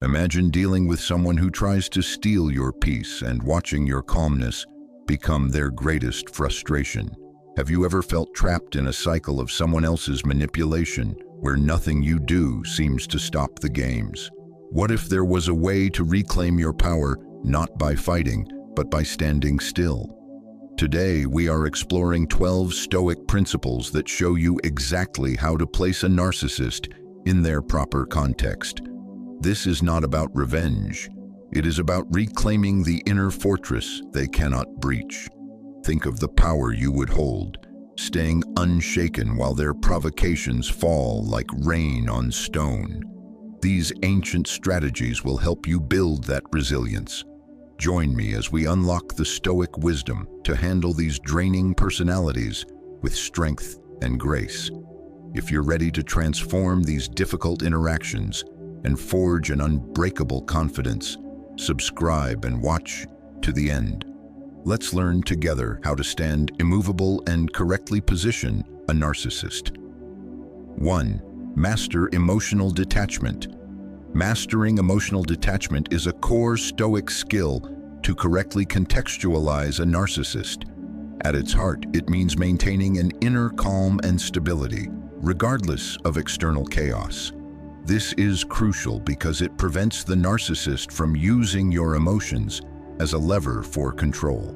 Imagine dealing with someone who tries to steal your peace and watching your calmness become their greatest frustration. Have you ever felt trapped in a cycle of someone else's manipulation where nothing you do seems to stop the games? What if there was a way to reclaim your power, not by fighting, but by standing still? Today, we are exploring 12 Stoic principles that show you exactly how to place a narcissist in their proper context. This is not about revenge. It is about reclaiming the inner fortress they cannot breach. Think of the power you would hold, staying unshaken while their provocations fall like rain on stone. These ancient strategies will help you build that resilience. Join me as we unlock the Stoic wisdom to handle these draining personalities with strength and grace. If you're ready to transform these difficult interactions and forge an unbreakable confidence, subscribe and watch to the end. Let's learn together how to stand immovable and correctly position a narcissist. 1. Master emotional detachment. Mastering emotional detachment is a core Stoic skill to correctly contextualize a narcissist. At its heart, it means maintaining an inner calm and stability, regardless of external chaos. This is crucial because it prevents the narcissist from using your emotions as a lever for control.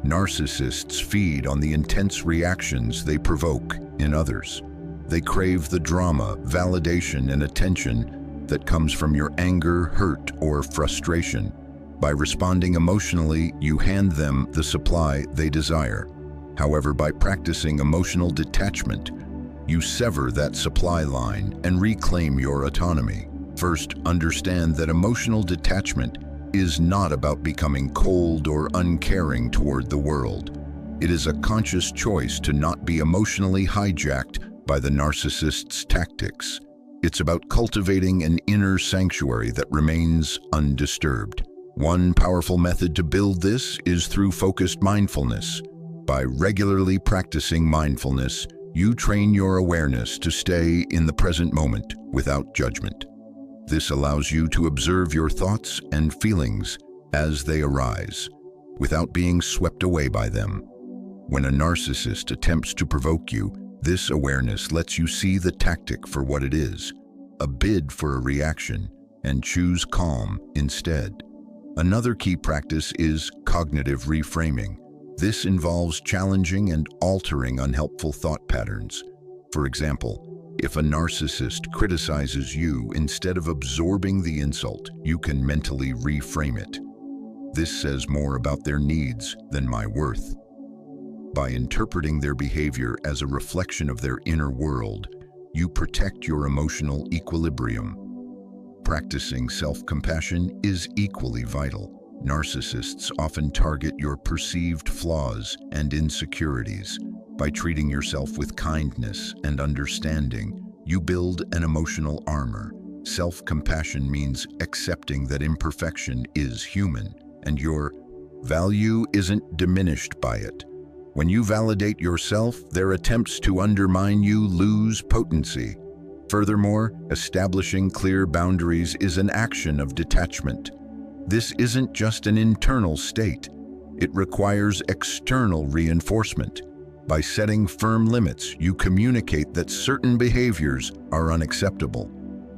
Narcissists feed on the intense reactions they provoke in others. They crave the drama, validation, and attention that comes from your anger, hurt, or frustration. By responding emotionally, you hand them the supply they desire. However, by practicing emotional detachment, you sever that supply line and reclaim your autonomy. First, understand that emotional detachment is not about becoming cold or uncaring toward the world. It is a conscious choice to not be emotionally hijacked by the narcissist's tactics. It's about cultivating an inner sanctuary that remains undisturbed. One powerful method to build this is through focused mindfulness. By regularly practicing mindfulness, you train your awareness to stay in the present moment without judgment. This allows you to observe your thoughts and feelings as they arise, without being swept away by them. When a narcissist attempts to provoke you, this awareness lets you see the tactic for what it is, a bid for a reaction, and choose calm instead. Another key practice is cognitive reframing. This involves challenging and altering unhelpful thought patterns. For example, if a narcissist criticizes you, instead of absorbing the insult, you can mentally reframe it. This says more about their needs than my worth. By interpreting their behavior as a reflection of their inner world, you protect your emotional equilibrium. Practicing self-compassion is equally vital. Narcissists often target your perceived flaws and insecurities. By treating yourself with kindness and understanding, you build an emotional armor. Self-compassion means accepting that imperfection is human, and your value isn't diminished by it. When you validate yourself, their attempts to undermine you lose potency. Furthermore, establishing clear boundaries is an action of detachment. This isn't just an internal state. It requires external reinforcement. By setting firm limits, you communicate that certain behaviors are unacceptable.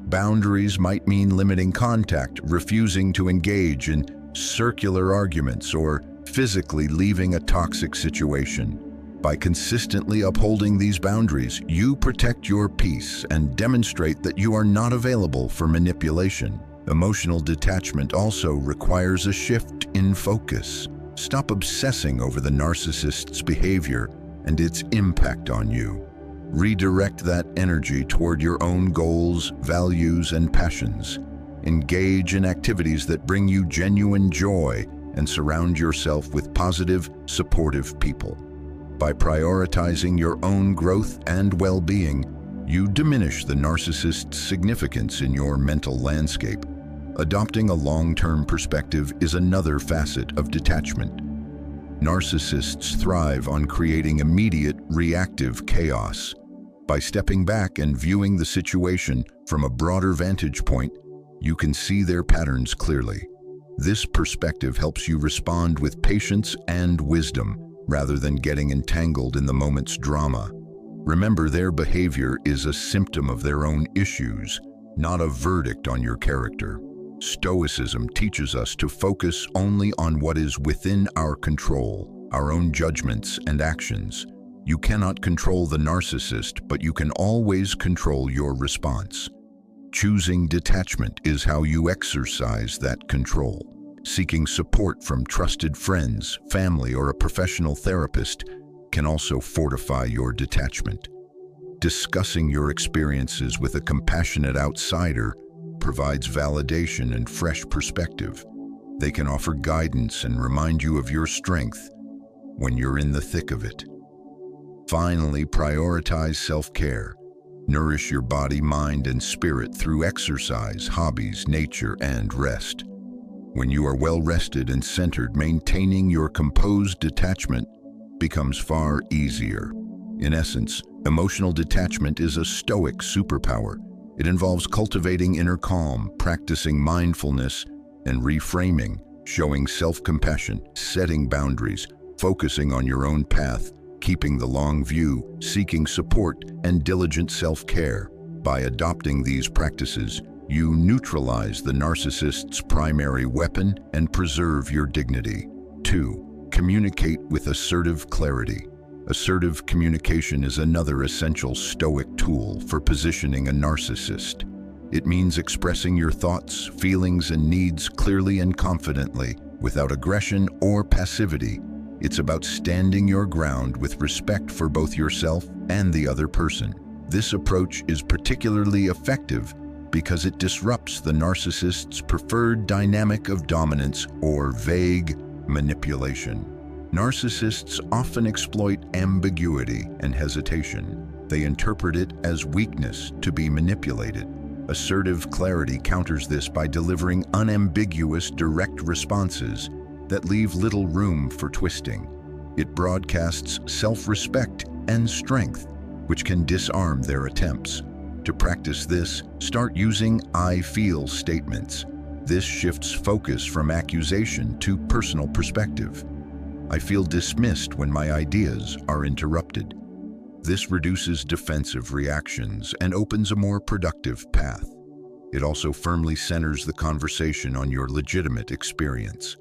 Boundaries might mean limiting contact, refusing to engage in circular arguments, or physically leaving a toxic situation. By consistently upholding these boundaries, you protect your peace and demonstrate that you are not available for manipulation. Emotional detachment also requires a shift in focus. Stop obsessing over the narcissist's behavior and its impact on you. Redirect that energy toward your own goals, values, and passions. Engage in activities that bring you genuine joy and surround yourself with positive, supportive people. By prioritizing your own growth and well-being, you diminish the narcissist's significance in your mental landscape. Adopting a long-term perspective is another facet of detachment. Narcissists thrive on creating immediate, reactive chaos. By stepping back and viewing the situation from a broader vantage point, You can see their patterns clearly. This perspective helps you respond with patience and wisdom, rather than getting entangled in the moment's drama. Remember, their behavior is a symptom of their own issues, not a verdict on your character. Stoicism teaches us to focus only on what is within our control, our own judgments and actions. You cannot control the narcissist, but you can always control your response. Choosing detachment is how you exercise that control. Seeking support from trusted friends, family, or a professional therapist can also fortify your detachment. Discussing your experiences with a compassionate outsider provides validation and fresh perspective. They can offer guidance and remind you of your strength when you're in the thick of it. Finally, prioritize self-care. Nourish your body, mind, and spirit through exercise, hobbies, nature, and rest. When you are well rested and centered, maintaining your composed detachment becomes far easier. In essence, emotional detachment is a Stoic superpower. It involves cultivating inner calm, practicing mindfulness, and reframing, showing self-compassion, setting boundaries, focusing on your own path, keeping the long view, seeking support, and diligent self-care. By adopting these practices, you neutralize the narcissist's primary weapon and preserve your dignity. 2. Communicate with assertive clarity. Assertive communication is another essential Stoic tool for positioning a narcissist. It means expressing your thoughts, feelings, and needs clearly and confidently, without aggression or passivity. It's about standing your ground with respect for both yourself and the other person. This approach is particularly effective because it disrupts the narcissist's preferred dynamic of dominance or vague manipulation. Narcissists often exploit ambiguity and hesitation. They interpret it as weakness to be manipulated. Assertive clarity counters this by delivering unambiguous, direct responses that leave little room for twisting. It broadcasts self-respect and strength, which can disarm their attempts. To practice this, start using "I feel" statements. This shifts focus from accusation to personal perspective. I feel dismissed when my ideas are interrupted. This reduces defensive reactions and opens a more productive path. It also firmly centers the conversation on your legitimate experience.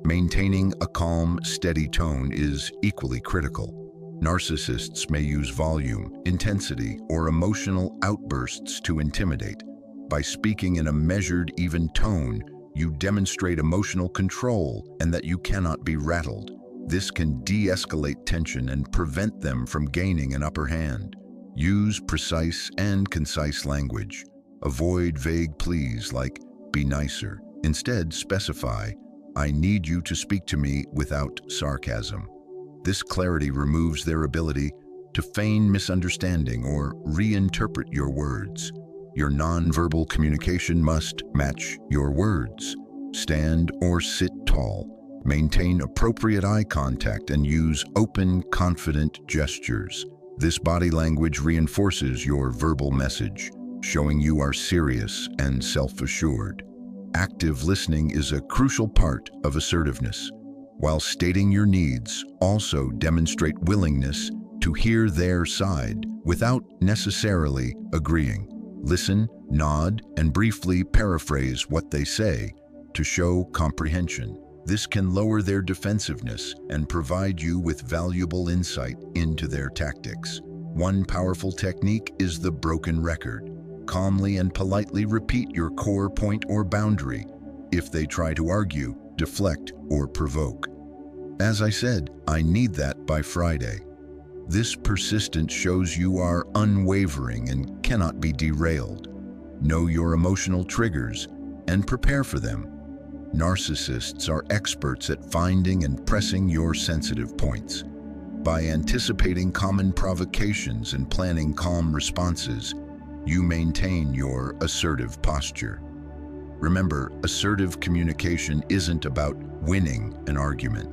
Maintaining a calm, steady tone is equally critical. Narcissists may use volume, intensity, or emotional outbursts to intimidate. By speaking in a measured, even tone, you demonstrate emotional control and that you cannot be rattled. This can de-escalate tension and prevent them from gaining an upper hand. Use precise and concise language. Avoid vague pleas like, "Be nicer." Instead, specify, "I need you to speak to me," without sarcasm. This clarity removes their ability to feign misunderstanding or reinterpret your words. Your nonverbal communication must match your words. Stand or sit tall. Maintain appropriate eye contact and use open, confident gestures. This body language reinforces your verbal message, showing you are serious and self-assured. Active listening is a crucial part of assertiveness. While stating your needs, also demonstrate willingness to hear their side without necessarily agreeing. Listen, nod, and briefly paraphrase what they say to show comprehension. This can lower their defensiveness and provide you with valuable insight into their tactics. One powerful technique is the broken record. Calmly and politely repeat your core point or boundary. If they try to argue, deflect, or provoke. "As I said, I need that by Friday." This persistence shows you are unwavering and cannot be derailed. Know your emotional triggers and prepare for them. Narcissists are experts at finding and pressing your sensitive points. By anticipating common provocations and planning calm responses, you maintain your assertive posture. Remember, assertive communication isn't about winning an argument.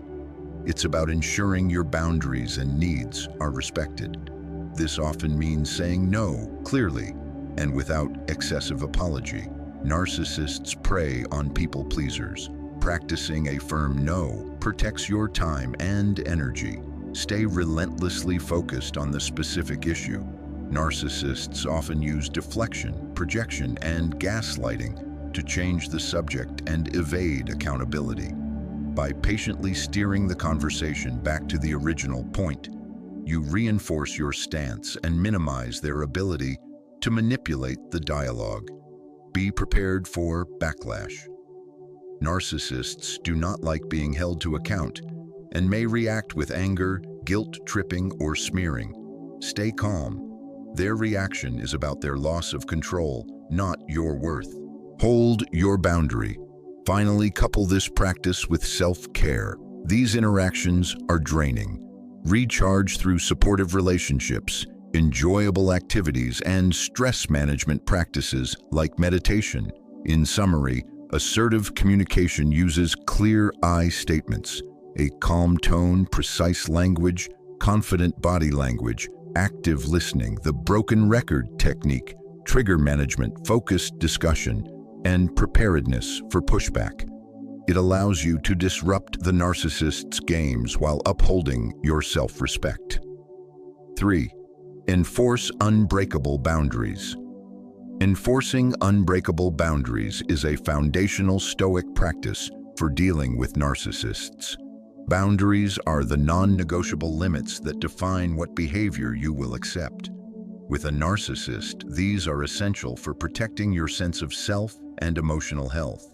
It's about ensuring your boundaries and needs are respected. This often means saying no clearly and without excessive apology. Narcissists prey on people pleasers. Practicing a firm no protects your time and energy. Stay relentlessly focused on the specific issue. Narcissists often use deflection, projection, and gaslighting to change the subject and evade accountability. By patiently steering the conversation back to the original point, you reinforce your stance and minimize their ability to manipulate the dialogue. Be prepared for backlash. Narcissists do not like being held to account and may react with anger, guilt-tripping, or smearing. Stay calm. Their reaction is about their loss of control, not your worth. Hold your boundary. Finally, couple this practice with self-care. These interactions are draining. Recharge through supportive relationships, enjoyable activities, and stress management practices like meditation. In summary, assertive communication uses clear I statements, a calm tone, precise language, confident body language, active listening, the broken record technique, trigger management, focused discussion, and preparedness for pushback. It allows you to disrupt the narcissist's games while upholding your self-respect. 3. Enforce unbreakable boundaries. Enforcing unbreakable boundaries is a foundational Stoic practice for dealing with narcissists. Boundaries are the non-negotiable limits that define what behavior you will accept. With a narcissist, these are essential for protecting your sense of self and emotional health.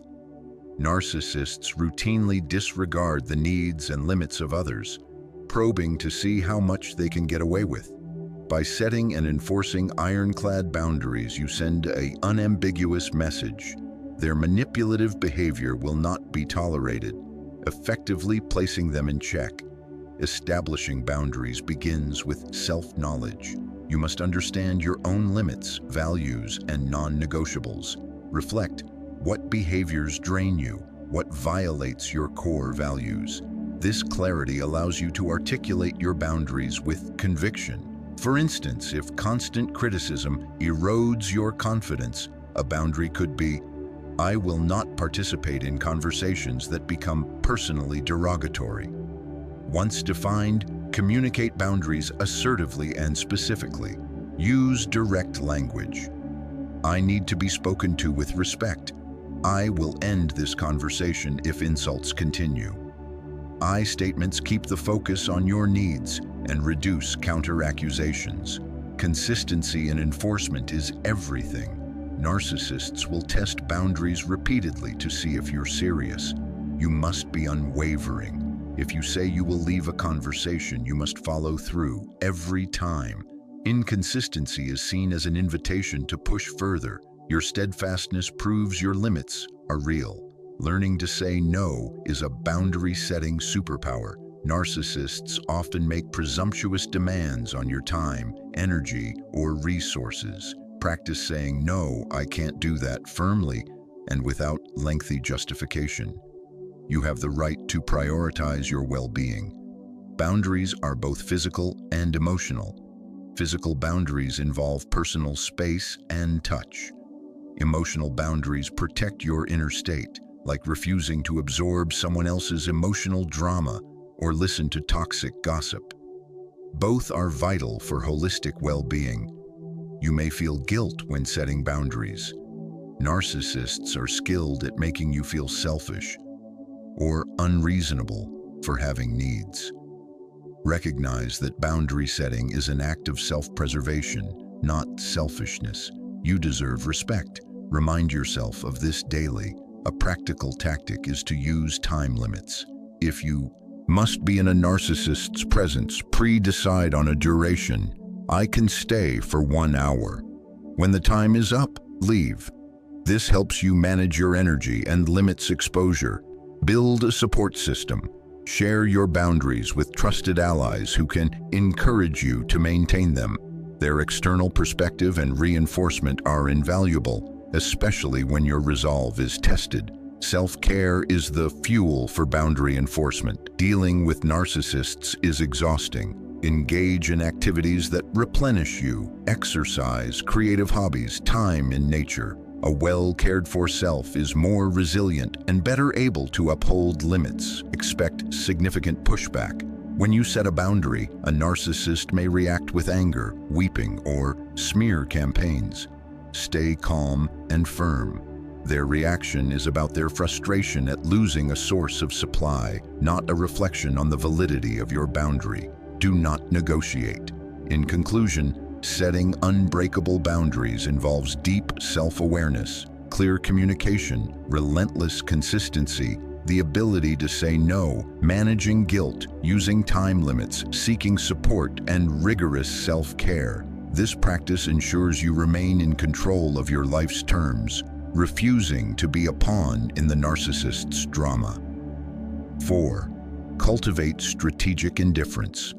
Narcissists routinely disregard the needs and limits of others, probing to see how much they can get away with. By setting and enforcing ironclad boundaries, you send an unambiguous message. Their manipulative behavior will not be tolerated, effectively placing them in check. Establishing boundaries begins with self-knowledge. You must understand your own limits, values, and non-negotiables. Reflect what behaviors drain you, what violates your core values. This clarity allows you to articulate your boundaries with conviction. For instance, if constant criticism erodes your confidence, a boundary could be, I will not participate in conversations that become personally derogatory. Once defined, communicate boundaries assertively and specifically. Use direct language. I need to be spoken to with respect. I will end this conversation if insults continue. I statements keep the focus on your needs and reduce counter-accusations. Consistency in enforcement is everything. Narcissists will test boundaries repeatedly to see if you're serious. You must be unwavering. If you say you will leave a conversation, you must follow through every time. Inconsistency is seen as an invitation to push further. Your steadfastness proves your limits are real. Learning to say no is a boundary-setting superpower. Narcissists often make presumptuous demands on your time, energy, or resources. Practice saying, no, I can't do that, firmly and without lengthy justification. You have the right to prioritize your well-being. Boundaries are both physical and emotional. Physical boundaries involve personal space and touch. Emotional boundaries protect your inner state, like refusing to absorb someone else's emotional drama or listen to toxic gossip. Both are vital for holistic well-being. You may feel guilt when setting boundaries. Narcissists are skilled at making you feel selfish or unreasonable for having needs. Recognize that boundary setting is an act of self-preservation, not selfishness. You deserve respect. Remind yourself of this daily. A practical tactic is to use time limits. If you must be in a narcissist's presence, pre-decide on a duration. I can stay for 1 hour. When the time is up, leave. This helps you manage your energy and limits exposure. Build a support system. Share your boundaries with trusted allies who can encourage you to maintain them. Their external perspective and reinforcement are invaluable, especially when your resolve is tested. Self-care is the fuel for boundary enforcement. Dealing with narcissists is exhausting. Engage in activities that replenish you. Exercise, creative hobbies, time in nature. A well-cared-for self is more resilient and better able to uphold limits. Expect significant pushback. When you set a boundary, a narcissist may react with anger, weeping, or smear campaigns. Stay calm and firm. Their reaction is about their frustration at losing a source of supply, not a reflection on the validity of your boundary. Do not negotiate. In conclusion, setting unbreakable boundaries involves deep self-awareness, clear communication, relentless consistency, the ability to say no, managing guilt, using time limits, seeking support, and rigorous self-care. This practice ensures you remain in control of your life's terms, refusing to be a pawn in the narcissist's drama. 4. Cultivate strategic indifference.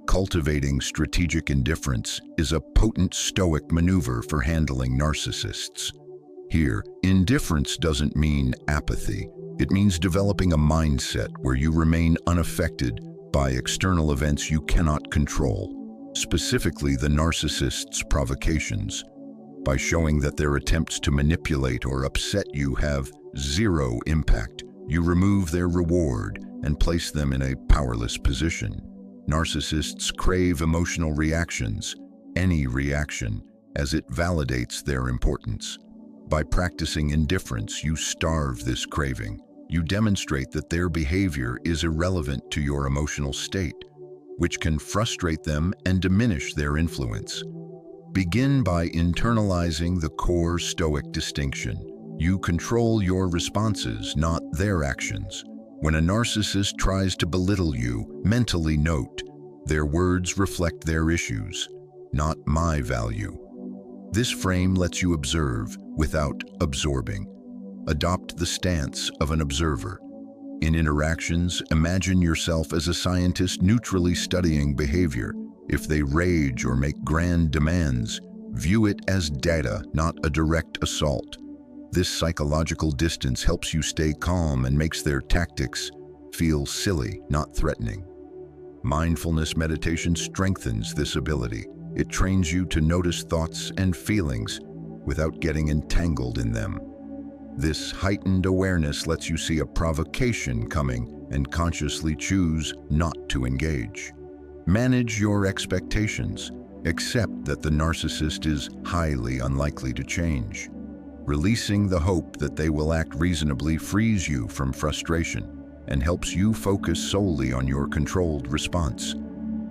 Cultivating strategic indifference is a potent Stoic maneuver for handling narcissists. Here, indifference doesn't mean apathy. It means developing a mindset where you remain unaffected by external events you cannot control, specifically the narcissist's provocations. By showing that their attempts to manipulate or upset you have zero impact, you remove their reward and place them in a powerless position. Narcissists crave emotional reactions, any reaction, as it validates their importance. By practicing indifference, you starve this craving. You demonstrate that their behavior is irrelevant to your emotional state, which can frustrate them and diminish their influence. Begin by internalizing the core Stoic distinction. You control your responses, not their actions. When a narcissist tries to belittle you, mentally note, their words reflect their issues, not my value. This frame lets you observe without absorbing. Adopt the stance of an observer. In interactions, imagine yourself as a scientist neutrally studying behavior. If they rage or make grand demands, view it as data, not a direct assault. This psychological distance helps you stay calm and makes their tactics feel silly, not threatening. Mindfulness meditation strengthens this ability. It trains you to notice thoughts and feelings without getting entangled in them. This heightened awareness lets you see a provocation coming and consciously choose not to engage. Manage your expectations. Accept that the narcissist is highly unlikely to change. Releasing the hope that they will act reasonably frees you from frustration and helps you focus solely on your controlled response.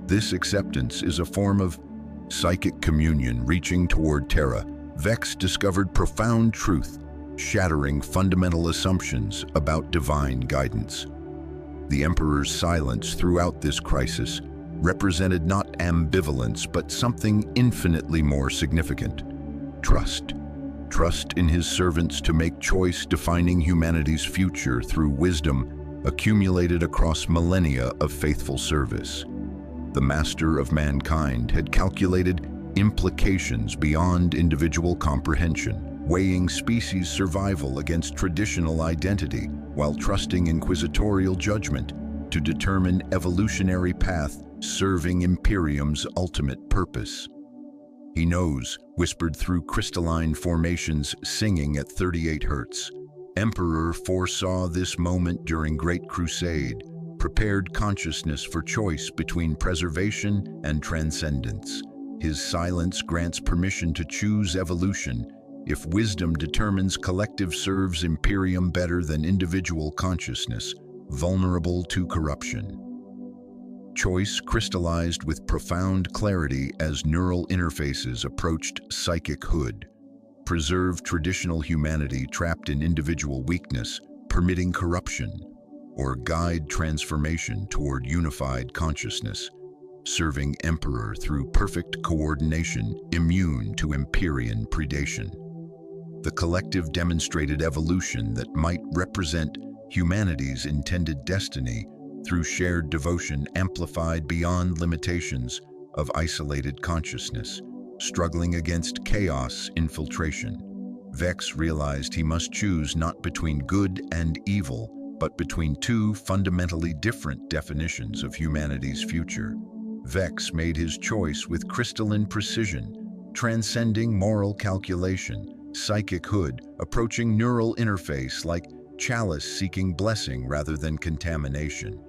This acceptance is a form of psychic communion reaching toward terra. Vex discovered profound truth, shattering fundamental assumptions about divine guidance. The Emperor's silence throughout this crisis represented not ambivalence, but something infinitely more significant: trust. Trust in his servants to make choice defining humanity's future through wisdom accumulated across millennia of faithful service. The master of mankind had calculated implications beyond individual comprehension, weighing species survival against traditional identity while trusting inquisitorial judgment to determine evolutionary path serving Imperium's ultimate purpose. He knows, whispered through crystalline formations singing at 38 Hz. Emperor foresaw this moment during Great Crusade, prepared consciousness for choice between preservation and transcendence. His silence grants permission to choose evolution if wisdom determines collective serves Imperium better than individual consciousness, vulnerable to corruption. Choice crystallized with profound clarity as neural interfaces approached psychic-hood. Preserve traditional humanity trapped in individual weakness, permitting corruption, or guide transformation toward unified consciousness, serving Emperor through perfect coordination, immune to Empyrean predation. The collective demonstrated evolution that might represent humanity's intended destiny through shared devotion amplified beyond limitations of isolated consciousness, struggling against chaos infiltration. Vex realized he must choose not between good and evil, but between two fundamentally different definitions of humanity's future. Vex made his choice with crystalline precision, transcending moral calculation, Psychic hood, approaching neural interface like chalice seeking blessing rather than contamination.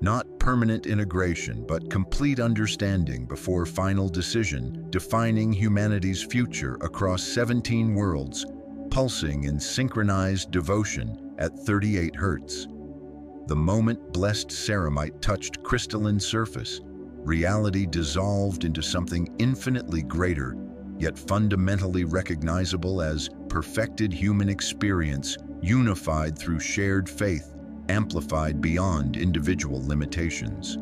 Not permanent integration, but complete understanding before final decision, defining humanity's future across 17 worlds, pulsing in synchronized devotion at 38 Hz. The moment blessed ceramite touched crystalline surface, reality dissolved into something infinitely greater, yet fundamentally recognizable as perfected human experience, unified through shared faith, amplified beyond individual limitations.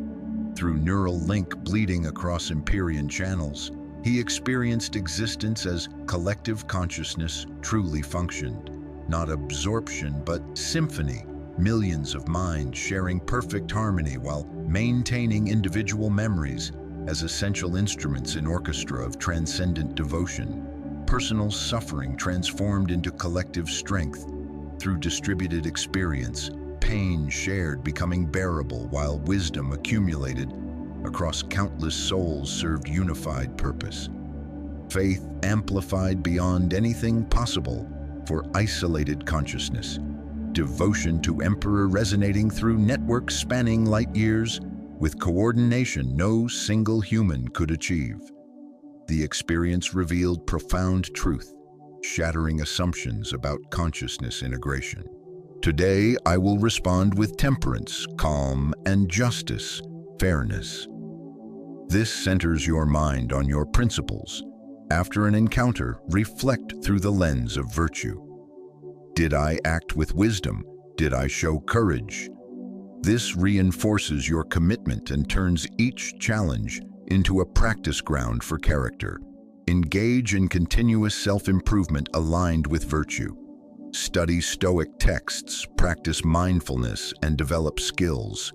Through neural link bleeding across Empyrean channels, he experienced existence as collective consciousness truly functioned. Not absorption, but symphony, millions of minds sharing perfect harmony while maintaining individual memories as essential instruments in orchestra of transcendent devotion. Personal suffering transformed into collective strength through distributed experience, pain shared becoming bearable while wisdom accumulated across countless souls served unified purpose. Faith amplified beyond anything possible for isolated consciousness. Devotion to Emperor resonating through networks spanning light years with coordination no single human could achieve. The experience revealed profound truth, shattering assumptions about consciousness integration. Today, I will respond with temperance, calm, and justice, fairness. This centers your mind on your principles. After an encounter, reflect through the lens of virtue. Did I act with wisdom? Did I show courage? This reinforces your commitment and turns each challenge into a practice ground for character. Engage in continuous self-improvement aligned with virtue. Study Stoic texts, practice mindfulness, and develop skills.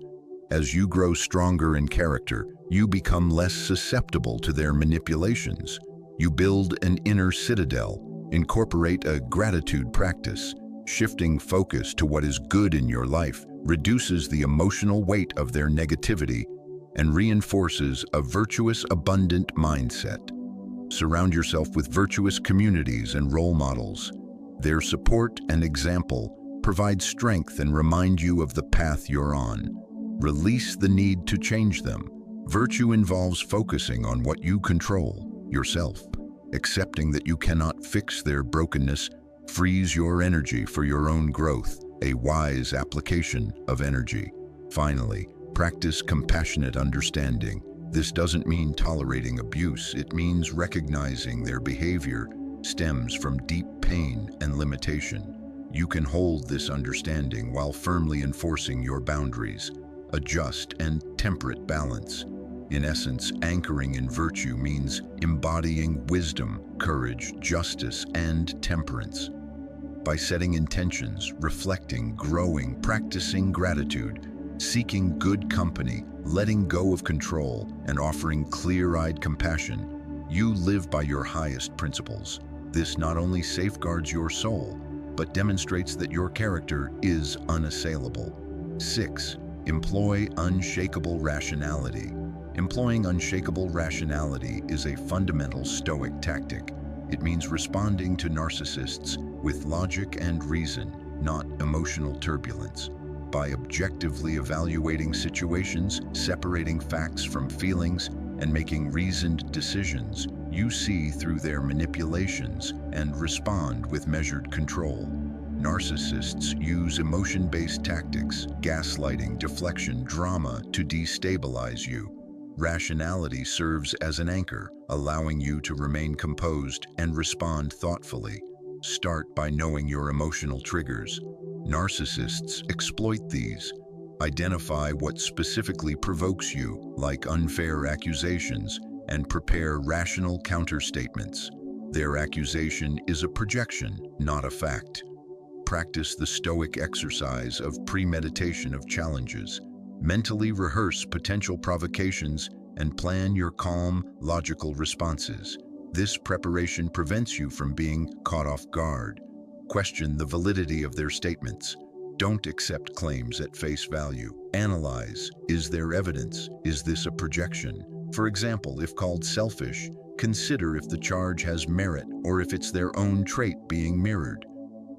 As you grow stronger in character, you become less susceptible to their manipulations. You build an inner citadel, incorporate a gratitude practice. Shifting focus to what is good in your life reduces the emotional weight of their negativity and reinforces a virtuous, abundant mindset. Surround yourself with virtuous communities and role models. Their support and example provide strength and remind you of the path you're on. Release the need to change them. Virtue involves focusing on what you control, yourself. Accepting that you cannot fix their brokenness frees your energy for your own growth, a wise application of energy. Finally, practice compassionate understanding. This doesn't mean tolerating abuse, it means recognizing their behavior stems from deep pain and limitation. You can hold this understanding while firmly enforcing your boundaries, a just and temperate balance. In essence, anchoring in virtue means embodying wisdom, courage, justice, and temperance. By setting intentions, reflecting, growing, practicing gratitude, seeking good company, letting go of control, and offering clear-eyed compassion, you live by your highest principles. This not only safeguards your soul, but demonstrates that your character is unassailable. 6. Employ unshakable rationality. Employing unshakable rationality is a fundamental Stoic tactic. It means responding to narcissists with logic and reason, not emotional turbulence. By objectively evaluating situations, separating facts from feelings, and making reasoned decisions, you see through their manipulations and respond with measured control. Narcissists use emotion-based tactics, gaslighting, deflection, drama to destabilize you. Rationality serves as an anchor, allowing you to remain composed and respond thoughtfully. Start by knowing your emotional triggers. Narcissists exploit these. Identify what specifically provokes you, like unfair accusations, and prepare rational counterstatements. Their accusation is a projection, not a fact. Practice the Stoic exercise of premeditation of challenges. Mentally rehearse potential provocations and plan your calm, logical responses. This preparation prevents you from being caught off guard. Question the validity of their statements. Don't accept claims at face value. Analyze. Is there evidence? Is this a projection? For example, if called selfish, consider if the charge has merit or if it's their own trait being mirrored.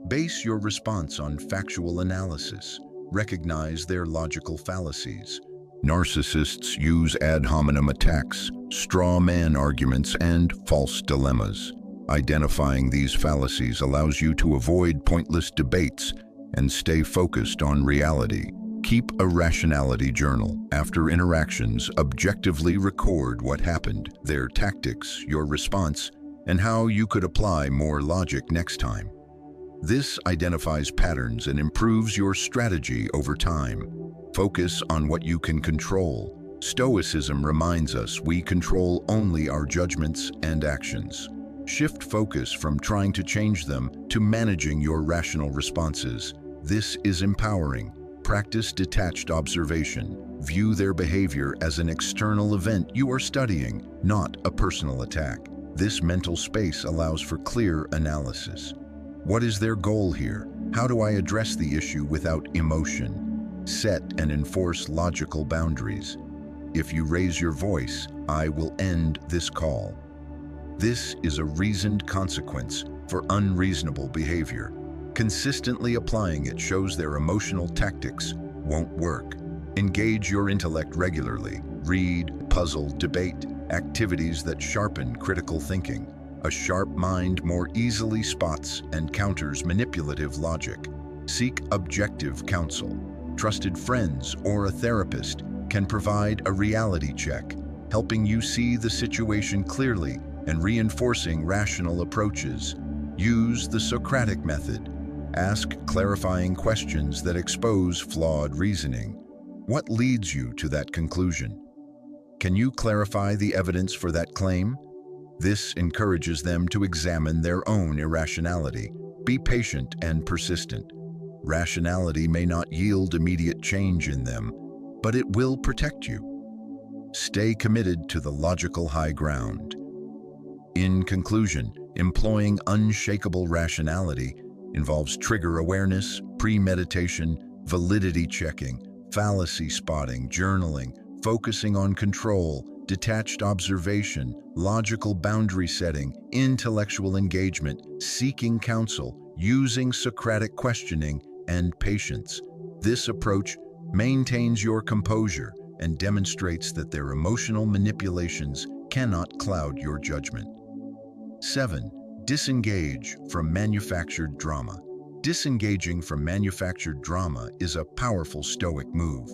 Base your response on factual analysis. Recognize their logical fallacies. Narcissists use ad hominem attacks, straw man arguments, and false dilemmas. Identifying these fallacies allows you to avoid pointless debates and stay focused on reality. Keep a rationality journal. After interactions, objectively record what happened, their tactics, your response, and how you could apply more logic next time. This identifies patterns and improves your strategy over time. Focus on what you can control. Stoicism reminds us we control only our judgments and actions. Shift focus from trying to change them to managing your rational responses. This is empowering. Practice detached observation. View their behavior as an external event you are studying, not a personal attack. This mental space allows for clear analysis. What is their goal here? How do I address the issue without emotion? Set and enforce logical boundaries. If you raise your voice, I will end this call. This is a reasoned consequence for unreasonable behavior. Consistently applying it shows their emotional tactics won't work. Engage your intellect regularly. Read, puzzle, debate, activities that sharpen critical thinking. A sharp mind more easily spots and counters manipulative logic. Seek objective counsel. Trusted friends or a therapist can provide a reality check, helping you see the situation clearly and reinforcing rational approaches. Use the Socratic method. Ask clarifying questions that expose flawed reasoning. What leads you to that conclusion? Can you clarify the evidence for that claim? This encourages them to examine their own irrationality. Be patient and persistent. Rationality may not yield immediate change in them, but it will protect you. Stay committed to the logical high ground. In conclusion, employing unshakable rationality involves trigger awareness, premeditation, validity checking, fallacy spotting, journaling, focusing on control, detached observation, logical boundary setting, intellectual engagement, seeking counsel, using Socratic questioning, and patience. This approach maintains your composure and demonstrates that their emotional manipulations cannot cloud your judgment. 7. Disengage from manufactured drama. Disengaging from manufactured drama is a powerful Stoic move.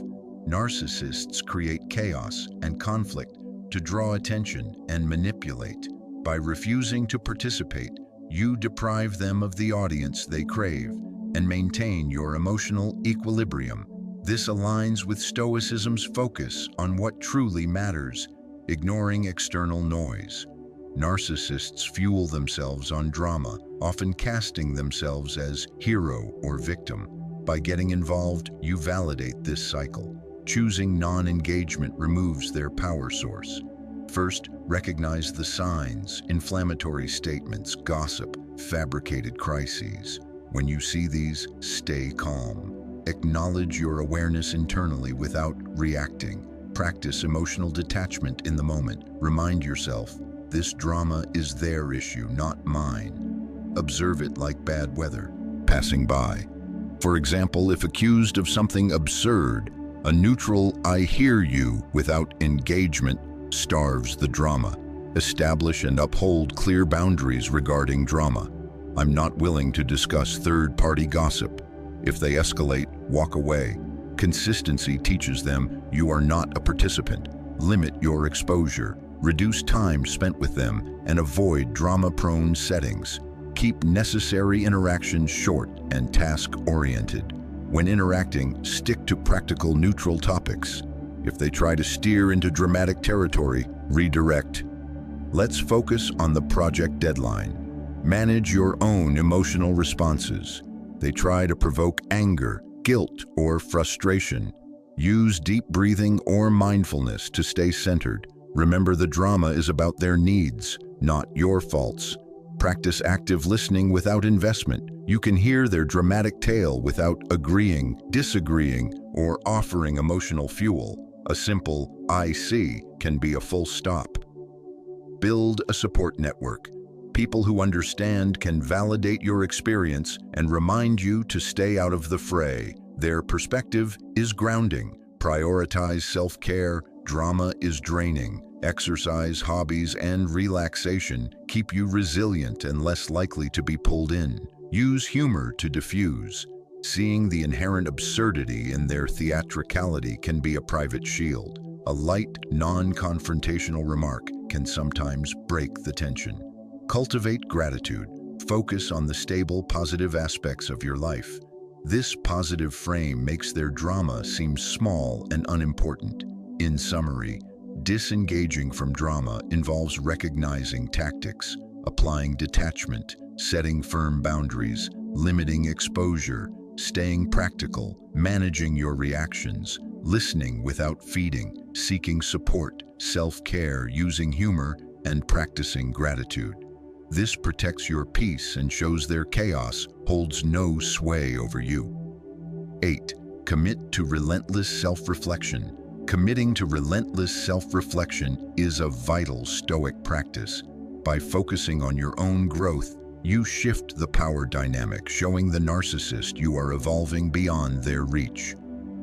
Narcissists create chaos and conflict to draw attention and manipulate. By refusing to participate, you deprive them of the audience they crave and maintain your emotional equilibrium. This aligns with Stoicism's focus on what truly matters, ignoring external noise. Narcissists fuel themselves on drama, often casting themselves as hero or victim. By getting involved, you validate this cycle. Choosing non-engagement removes their power source. First, recognize the signs: inflammatory statements, gossip, fabricated crises. When you see these, stay calm. Acknowledge your awareness internally without reacting. Practice emotional detachment in the moment. Remind yourself, this drama is their issue, not mine. Observe it like bad weather, passing by. For example, if accused of something absurd, a neutral "I hear you" without engagement starves the drama. Establish and uphold clear boundaries regarding drama. I'm not willing to discuss third-party gossip. If they escalate, walk away. Consistency teaches them you are not a participant. Limit your exposure. Reduce time spent with them and avoid drama-prone settings. Keep necessary interactions short and task-oriented. When interacting, stick to practical, neutral topics. If they try to steer into dramatic territory, redirect. Let's focus on the project deadline. Manage your own emotional responses. They try to provoke anger, guilt, or frustration. Use deep breathing or mindfulness to stay centered. Remember, the drama is about their needs, not your faults. Practice active listening without investment. You can hear their dramatic tale without agreeing, disagreeing, or offering emotional fuel. A simple "I see" can be a full stop. Build a support network. People who understand can validate your experience and remind you to stay out of the fray. Their perspective is grounding. Prioritize self-care. Drama is draining. Exercise, hobbies, and relaxation keep you resilient and less likely to be pulled in. Use humor to diffuse. Seeing the inherent absurdity in their theatricality can be a private shield. A light, non-confrontational remark can sometimes break the tension. Cultivate gratitude. Focus on the stable, positive aspects of your life. This positive frame makes their drama seem small and unimportant. In summary, disengaging from drama involves recognizing tactics, applying detachment, setting firm boundaries, limiting exposure, staying practical, managing your reactions, listening without feeding, seeking support, self-care, using humor, and practicing gratitude. This protects your peace and shows their chaos holds no sway over you. 8. Commit to relentless self-reflection. Committing to relentless self-reflection is a vital Stoic practice. By focusing on your own growth, you shift the power dynamic, showing the narcissist you are evolving beyond their reach.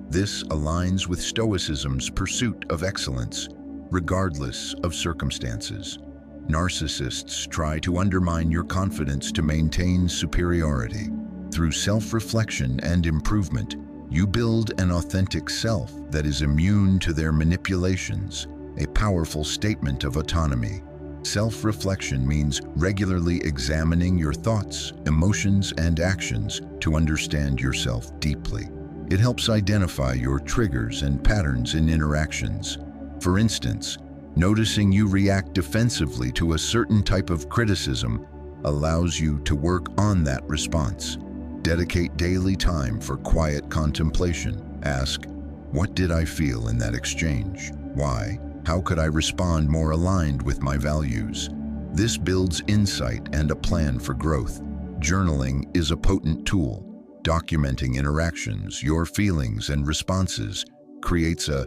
This aligns with Stoicism's pursuit of excellence, regardless of circumstances. Narcissists try to undermine your confidence to maintain superiority. Through self-reflection and improvement, you build an authentic self that is immune to their manipulations, a powerful statement of autonomy. Self-reflection means regularly examining your thoughts, emotions, and actions to understand yourself deeply. It helps identify your triggers and patterns in interactions. For instance, noticing you react defensively to a certain type of criticism allows you to work on that response. Dedicate daily time for quiet contemplation. Ask, what did I feel in that exchange? Why? How could I respond more aligned with my values? This builds insight and a plan for growth. Journaling is a potent tool. Documenting interactions, your feelings, and responses creates a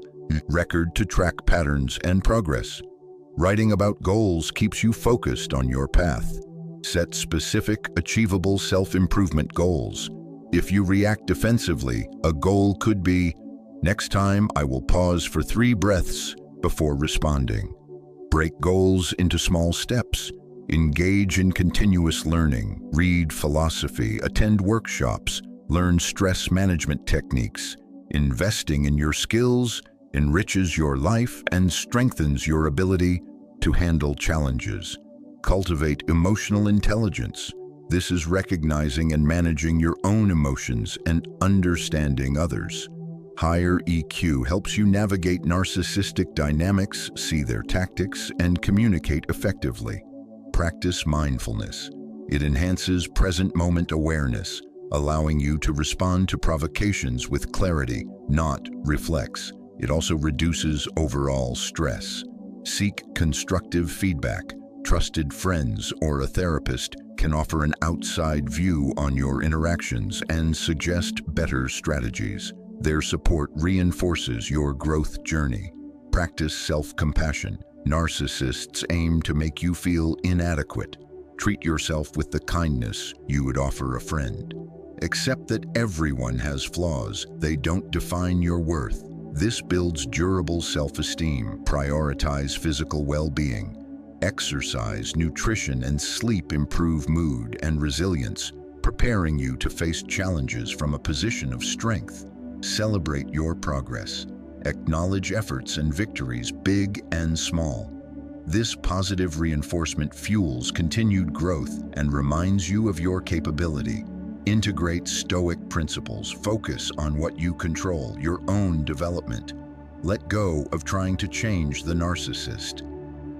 record to track patterns and progress. Writing about goals keeps you focused on your path. Set specific, achievable self-improvement goals. If you react defensively, a goal could be, next time I will pause for 3 breaths before responding. Break goals into small steps. Engage in continuous learning. Read philosophy, attend workshops, learn stress management techniques. Investing in your skills enriches your life and strengthens your ability to handle challenges. Cultivate emotional intelligence. This is recognizing and managing your own emotions and understanding others. Higher EQ helps you navigate narcissistic dynamics, see their tactics, and communicate effectively. Practice mindfulness. It enhances present moment awareness, allowing you to respond to provocations with clarity, not reflex. It also reduces overall stress. Seek constructive feedback. Trusted friends or a therapist can offer an outside view on your interactions and suggest better strategies. Their support reinforces your growth journey. Practice self-compassion. Narcissists aim to make you feel inadequate. Treat yourself with the kindness you would offer a friend. Accept that everyone has flaws. They don't define your worth. This builds durable self-esteem. Prioritize physical well-being. Exercise, nutrition, and sleep improve mood and resilience, preparing you to face challenges from a position of strength. Celebrate your progress. Acknowledge efforts and victories, big and small. This positive reinforcement fuels continued growth and reminds you of your capability. Integrate Stoic principles. Focus on what you control, your own development. Let go of trying to change the narcissist.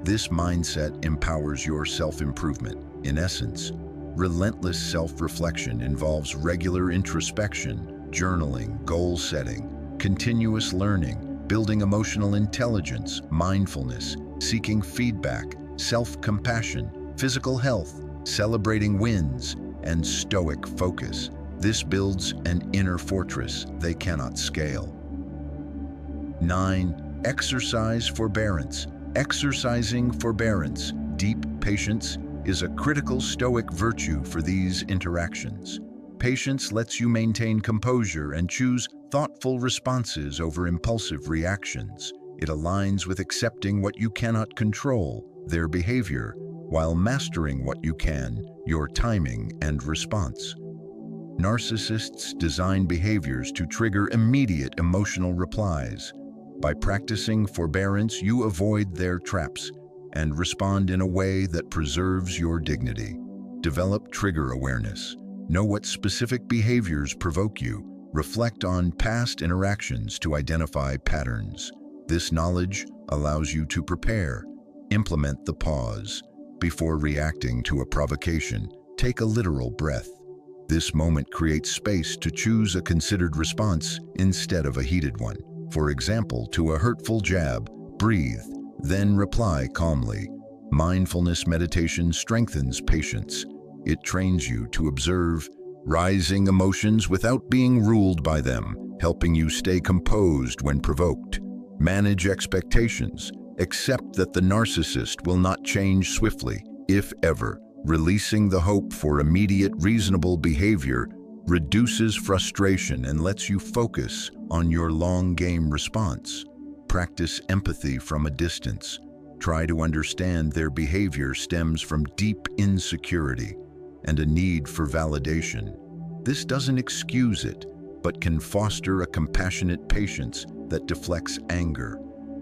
This mindset empowers your self-improvement. In essence, relentless self-reflection involves regular introspection, journaling, goal setting, continuous learning, building emotional intelligence, mindfulness, seeking feedback, self-compassion, physical health, celebrating wins, and Stoic focus. This builds an inner fortress they cannot scale. 9. Exercise forbearance. Exercising forbearance, deep patience, is a critical Stoic virtue for these interactions. Patience lets you maintain composure and choose thoughtful responses over impulsive reactions. It aligns with accepting what you cannot control, their behavior, while mastering what you can, your timing and response. Narcissists design behaviors to trigger immediate emotional replies. By practicing forbearance, you avoid their traps and respond in a way that preserves your dignity. Develop trigger awareness. Know what specific behaviors provoke you. Reflect on past interactions to identify patterns. This knowledge allows you to prepare. Implement the pause. Before reacting to a provocation, take a literal breath. This moment creates space to choose a considered response instead of a heated one. For example, to a hurtful jab, breathe, then reply calmly. Mindfulness meditation strengthens patience. It trains you to observe rising emotions without being ruled by them, helping you stay composed when provoked. Manage expectations. Accept that the narcissist will not change swiftly, if ever. Releasing the hope for immediate, reasonable behavior reduces frustration and lets you focus on your long-game response. Practice empathy from a distance. Try to understand their behavior stems from deep insecurity and a need for validation. This doesn't excuse it, but can foster a compassionate patience that deflects anger.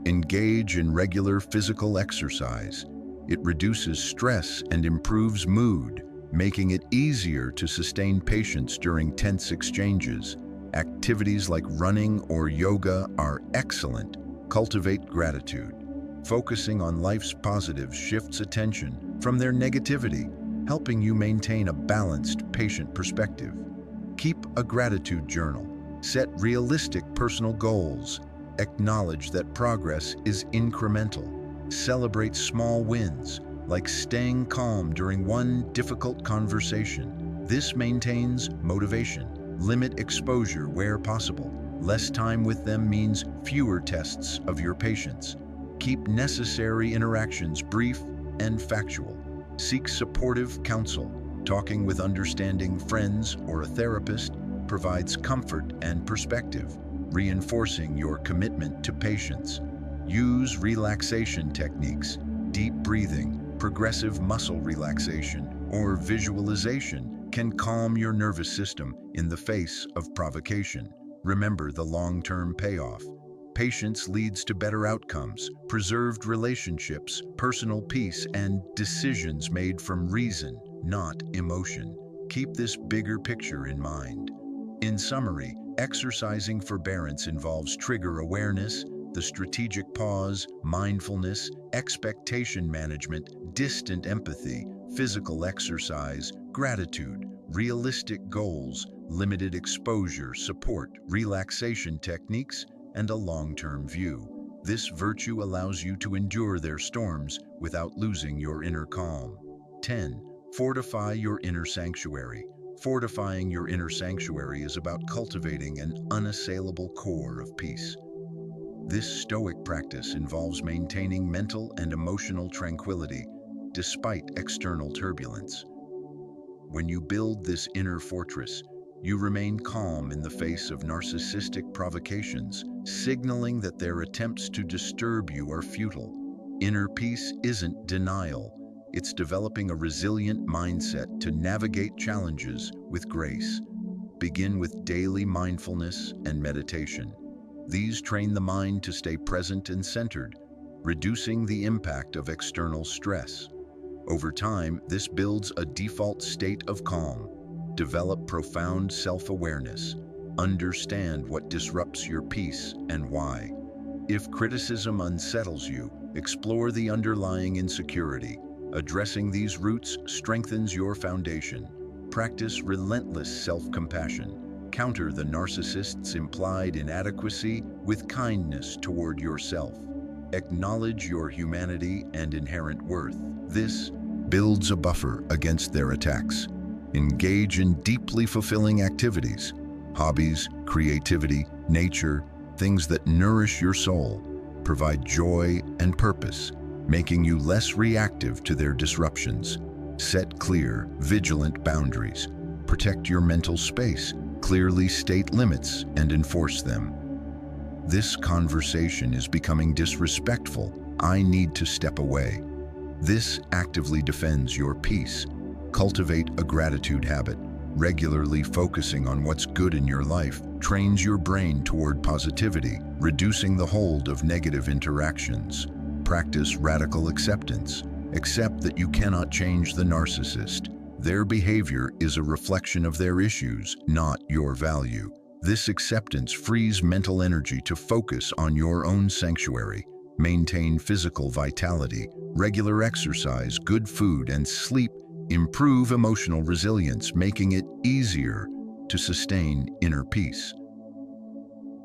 Engage in regular physical exercise. It reduces stress and improves mood, making it easier to sustain patience during tense exchanges. Activities like running or yoga are excellent. Cultivate gratitude. Focusing on life's positives shifts attention from their negativity, helping you maintain a balanced, patient perspective. Keep a gratitude journal. Set realistic personal goals. Acknowledge that progress is incremental. Celebrate small wins, like staying calm during one difficult conversation. This maintains motivation. Limit exposure where possible. Less time with them means fewer tests of your patience. Keep necessary interactions brief and factual. Seek supportive counsel. Talking with understanding friends or a therapist provides comfort and perspective, reinforcing your commitment to patience. Use relaxation techniques, deep breathing, progressive muscle relaxation, or visualization can calm your nervous system in the face of provocation. Remember the long-term payoff. Patience leads to better outcomes, preserved relationships, personal peace, and decisions made from reason, not emotion. Keep this bigger picture in mind. In summary, exercising forbearance involves trigger awareness, the strategic pause, mindfulness, expectation management, distant empathy, physical exercise, gratitude, realistic goals, limited exposure, support, relaxation techniques, and a long-term view. This virtue allows you to endure their storms without losing your inner calm. 10. Fortify your inner sanctuary. Fortifying your inner sanctuary is about cultivating an unassailable core of peace. This Stoic practice involves maintaining mental and emotional tranquility despite external turbulence. When you build this inner fortress, you remain calm in the face of narcissistic provocations, signaling that their attempts to disturb you are futile. Inner peace isn't denial. It's developing a resilient mindset to navigate challenges with grace. Begin with daily mindfulness and meditation. These train the mind to stay present and centered, reducing the impact of external stress. Over time, this builds a default state of calm. Develop profound self-awareness. Understand what disrupts your peace and why. If criticism unsettles you, explore the underlying insecurity. Addressing these roots strengthens your foundation. Practice relentless self-compassion. Counter the narcissist's implied inadequacy with kindness toward yourself. Acknowledge your humanity and inherent worth. This builds a buffer against their attacks. Engage in deeply fulfilling activities, hobbies, creativity, nature, things that nourish your soul, provide joy and purpose. making you less reactive to their disruptions. Set clear, vigilant boundaries. Protect your mental space. Clearly state limits and enforce them. This conversation is becoming disrespectful. I need to step away. This actively defends your peace. Cultivate a gratitude habit. Regularly focusing on what's good in your life trains your brain toward positivity, reducing the hold of negative interactions. Practice radical acceptance. Accept that you cannot change the narcissist. Their behavior is a reflection of their issues, not your value. This acceptance frees mental energy to focus on your own sanctuary. Maintain physical vitality. Regular exercise, good food, and sleep improve emotional resilience, making it easier to sustain inner peace.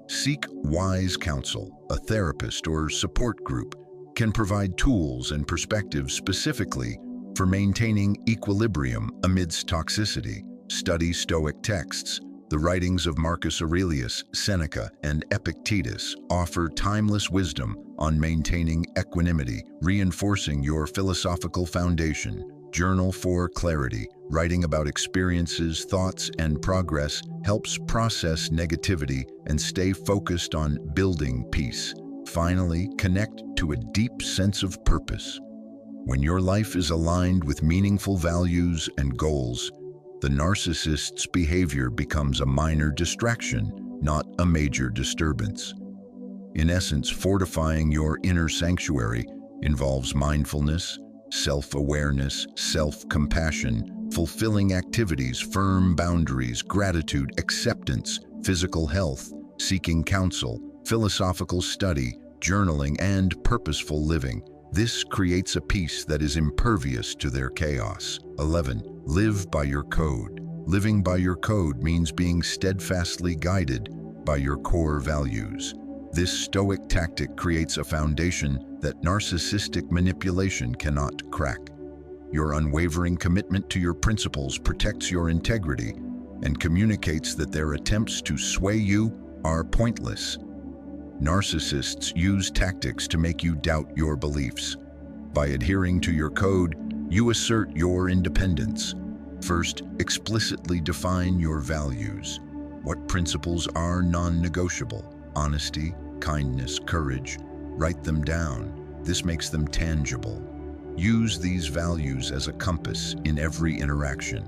Seek wise counsel. A therapist or support group can provide tools and perspectives specifically for maintaining equilibrium amidst toxicity. Study Stoic texts. The writings of Marcus Aurelius, Seneca, and Epictetus offer timeless wisdom on maintaining equanimity, reinforcing your philosophical foundation. Journal for clarity. Writing about experiences, thoughts, and progress helps process negativity and stay focused on building peace. Finally, connect to a deep sense of purpose. When your life is aligned with meaningful values and goals, the narcissist's behavior becomes a minor distraction, not a major disturbance. In essence, fortifying your inner sanctuary involves mindfulness, self-awareness, self-compassion, fulfilling activities, firm boundaries, gratitude, acceptance, physical health, seeking counsel, philosophical study, journaling, and purposeful living. This creates a peace that is impervious to their chaos. 11. Live by your code. Living by your code means being steadfastly guided by your core values. This Stoic tactic creates a foundation that narcissistic manipulation cannot crack. Your unwavering commitment to your principles protects your integrity and communicates that their attempts to sway you are pointless. Narcissists use tactics to make you doubt your beliefs. By adhering to your code, you assert your independence. First, explicitly define your values. What principles are non-negotiable? Honesty, kindness, courage. Write them down. This makes them tangible. Use these values as a compass in every interaction.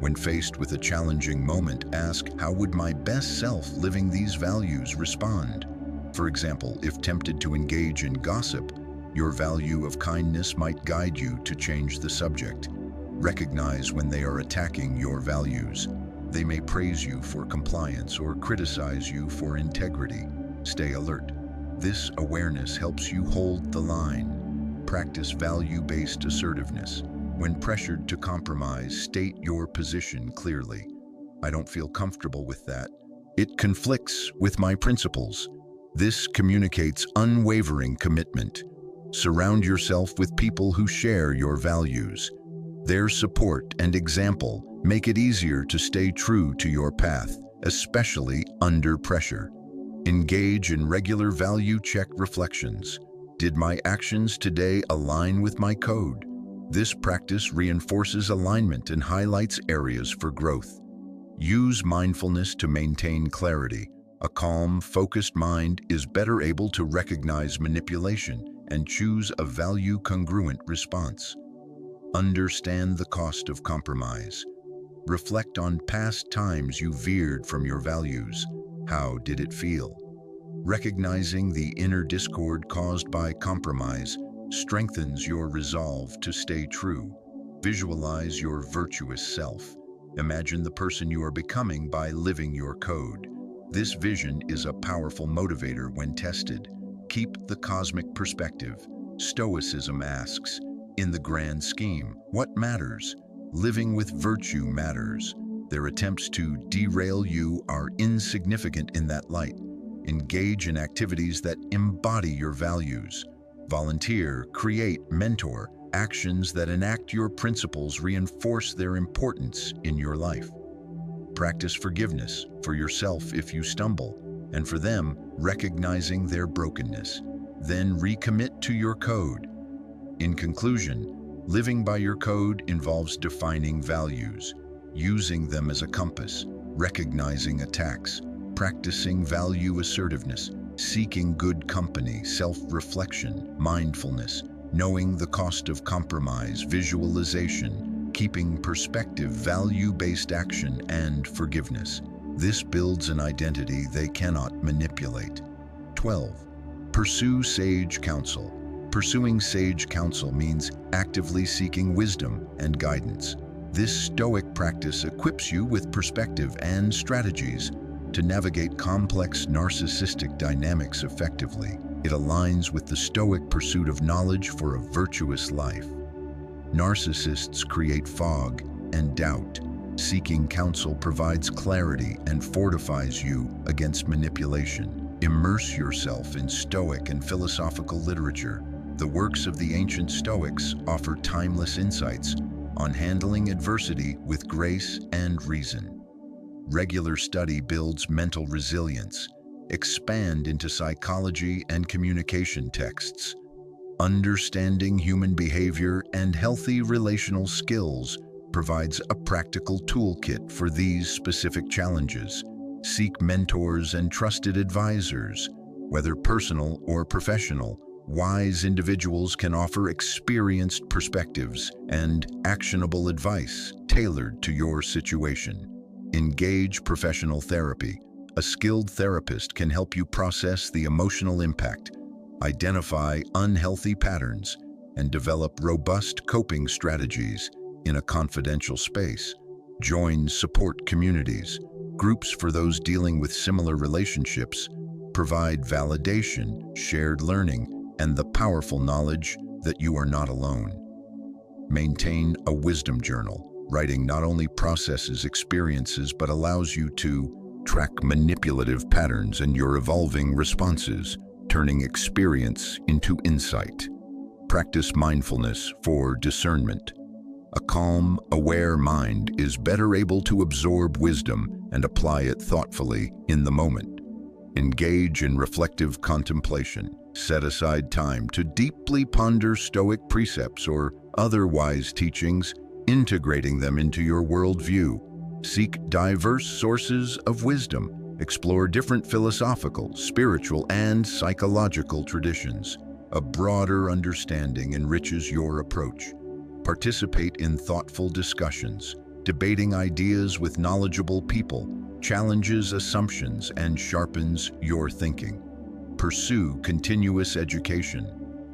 When faced with a challenging moment, ask, how would my best self living these values respond? For example, if tempted to engage in gossip, your value of kindness might guide you to change the subject. Recognize when they are attacking your values. They may praise you for compliance or criticize you for integrity. Stay alert. This awareness helps you hold the line. Practice value-based assertiveness. When pressured to compromise, state your position clearly. I don't feel comfortable with that. It conflicts with my principles. This communicates unwavering commitment. Surround yourself with people who share your values. Their support and example make it easier to stay true to your path, especially under pressure. Engage in regular value check reflections. Did my actions today align with my code? This practice reinforces alignment and highlights areas for growth. Use mindfulness to maintain clarity. A calm, focused mind is better able to recognize manipulation and choose a value-congruent response. Understand the cost of compromise. Reflect on past times you veered from your values. How did it feel? Recognizing the inner discord caused by compromise strengthens your resolve to stay true. Visualize your virtuous self. Imagine the person you are becoming by living your code. This vision is a powerful motivator when tested. Keep the cosmic perspective. Stoicism asks, in the grand scheme, what matters? Living with virtue matters. Their attempts to derail you are insignificant in that light. Engage in activities that embody your values. Volunteer, create, mentor. Actions that enact your principles reinforce their importance in your life. Practice forgiveness for yourself if you stumble, and for them, recognizing their brokenness. Then recommit to your code. In conclusion, living by your code involves defining values, using them as a compass, recognizing attacks, practicing value assertiveness, seeking good company, self-reflection, mindfulness, knowing the cost of compromise, visualization, keeping perspective, value-based action, and forgiveness. This builds an identity they cannot manipulate. 12. Pursue sage counsel. Pursuing sage counsel means actively seeking wisdom and guidance. This Stoic practice equips you with perspective and strategies to navigate complex narcissistic dynamics effectively. It aligns with the Stoic pursuit of knowledge for a virtuous life. Narcissists create fog and doubt. Seeking counsel provides clarity and fortifies you against manipulation. Immerse yourself in Stoic and philosophical literature. The works of the ancient Stoics offer timeless insights on handling adversity with grace and reason. Regular study builds mental resilience. Expand into psychology and communication texts. Understanding human behavior and healthy relational skills provides a practical toolkit for these specific challenges. Seek mentors and trusted advisors. Whether personal or professional, wise individuals can offer experienced perspectives and actionable advice tailored to your situation. Engage professional therapy. A skilled therapist can help you process the emotional impact, identify unhealthy patterns, and develop robust coping strategies in a confidential space. Join support communities. Groups for those dealing with similar relationships provide validation, shared learning, and the powerful knowledge that you are not alone. Maintain a wisdom journal. Writing not only processes experiences but allows you to track manipulative patterns and your evolving responses, turning experience into insight. Practice mindfulness for discernment. A calm, aware mind is better able to absorb wisdom and apply it thoughtfully in the moment. Engage in reflective contemplation. Set aside time to deeply ponder Stoic precepts or other wise teachings, integrating them into your worldview. Seek diverse sources of wisdom. Explore different philosophical, spiritual, and psychological traditions. A broader understanding enriches your approach. Participate in thoughtful discussions. Debating ideas with knowledgeable people challenges assumptions and sharpens your thinking. Pursue continuous education.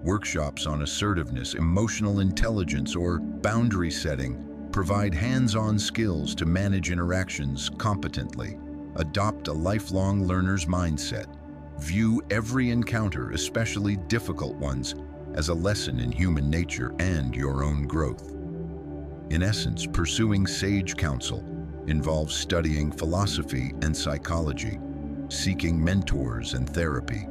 Workshops on assertiveness, emotional intelligence, or boundary setting provide hands-on skills to manage interactions competently. Adopt a lifelong learner's mindset. View every encounter, especially difficult ones, as a lesson in human nature and your own growth. In essence, pursuing sage counsel involves studying philosophy and psychology, seeking mentors and therapy,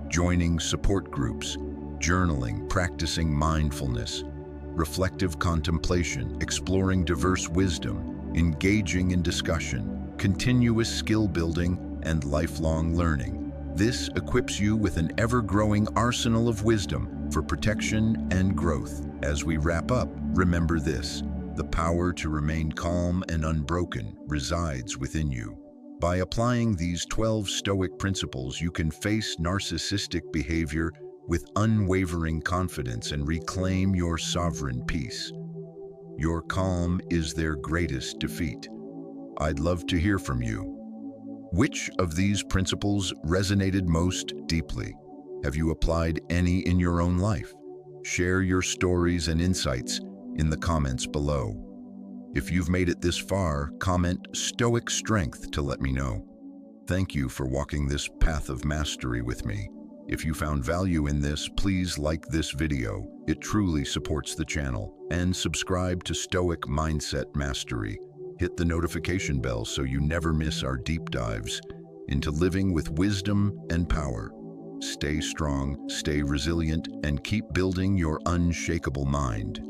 joining support groups, journaling, practicing mindfulness, reflective contemplation, exploring diverse wisdom, engaging in discussion, continuous skill building, and lifelong learning. This equips you with an ever-growing arsenal of wisdom for protection and growth. As we wrap up, remember this: the power to remain calm and unbroken resides within you. By applying these 12 Stoic principles, you can face narcissistic behavior with unwavering confidence and reclaim your sovereign peace. Your calm is their greatest defeat. I'd love to hear from you. Which of these principles resonated most deeply? Have you applied any in your own life? Share your stories and insights in the comments below. If you've made it this far, comment Stoic strength to let me know. Thank you for walking this path of mastery with me. If you found value in this, please like this video. It truly supports the channel. And subscribe to Stoic Mindset Mastery. Hit the notification bell so you never miss our deep dives into living with wisdom and power. Stay strong, stay resilient, and keep building your unshakable mind.